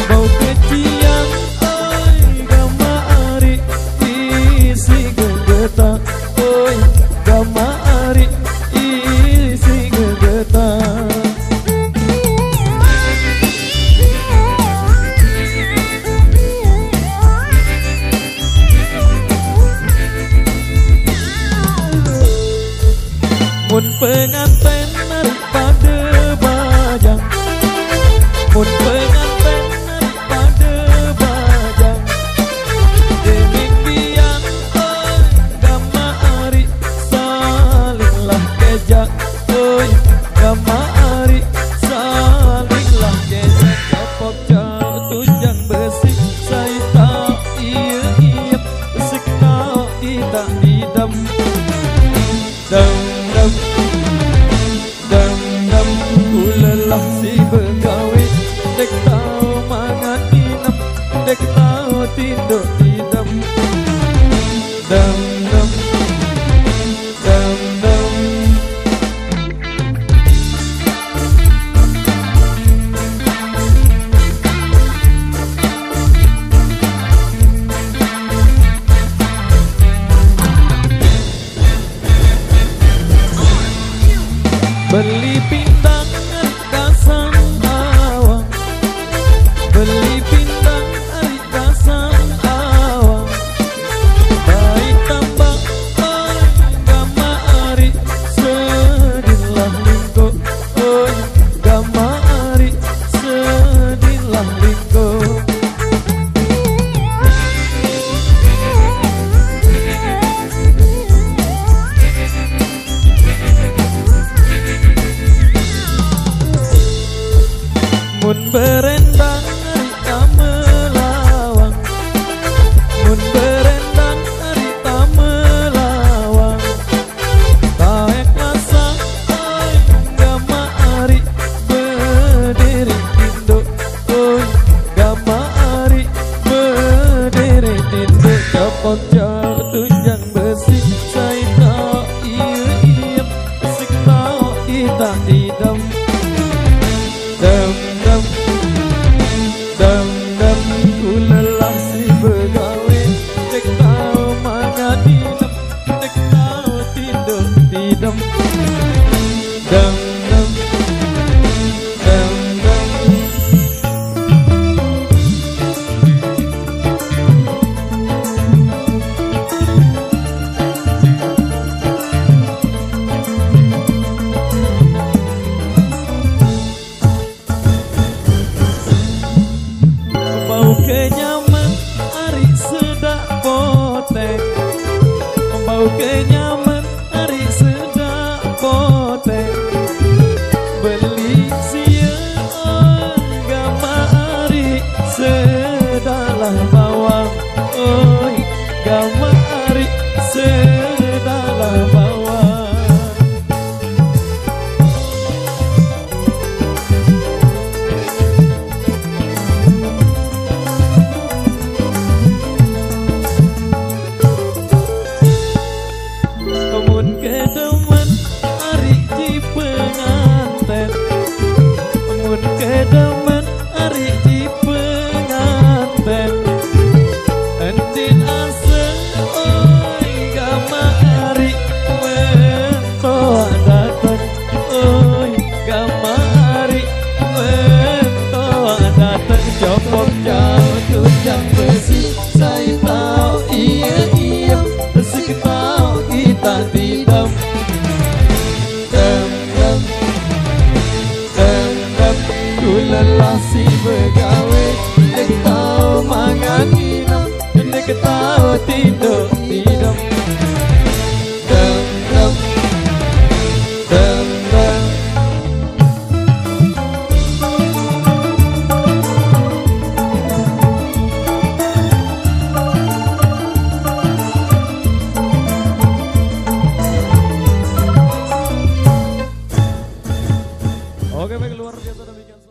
Bau kecian oi gama ari isi gegeta, oi gama ari isi gegeta. Mun pengantin pada bajang, mun pengantin pada bajang, deming biang oi gama ari salinglah kejak, oi gama ari salinglah kejak. Kapok jatuh jang besi saya tak iya besik kau tidak didam dam dam dam dam kulelah si begawe dek tau mangan inap dek tau tidur tidam dam dam dam dam. Beli pindang kasang awang, beli pindang kasang awang, baik tambang oi gama ari sedihlah lingko, oi gama ari sedihlah lingko. Mun berendang harita melawang, mun berendang harita melawang, taek masang oi gama ari berdiri tindo, oi gama ari berdiri tindo. Kapok jatuh jang besi saya tak iya besik tau tidak didam dam dam dam dam kulelah si begawe dek tau mangan inap dek tau tidur tidam dam dam dam dam. Bau kenyaman ari sedak potek, bau kenyaman ari sedak potek, beli sia oi gama ari sedalah bawang, oi gama ari sedalah bawang. Oke baik, luar biasa demikian.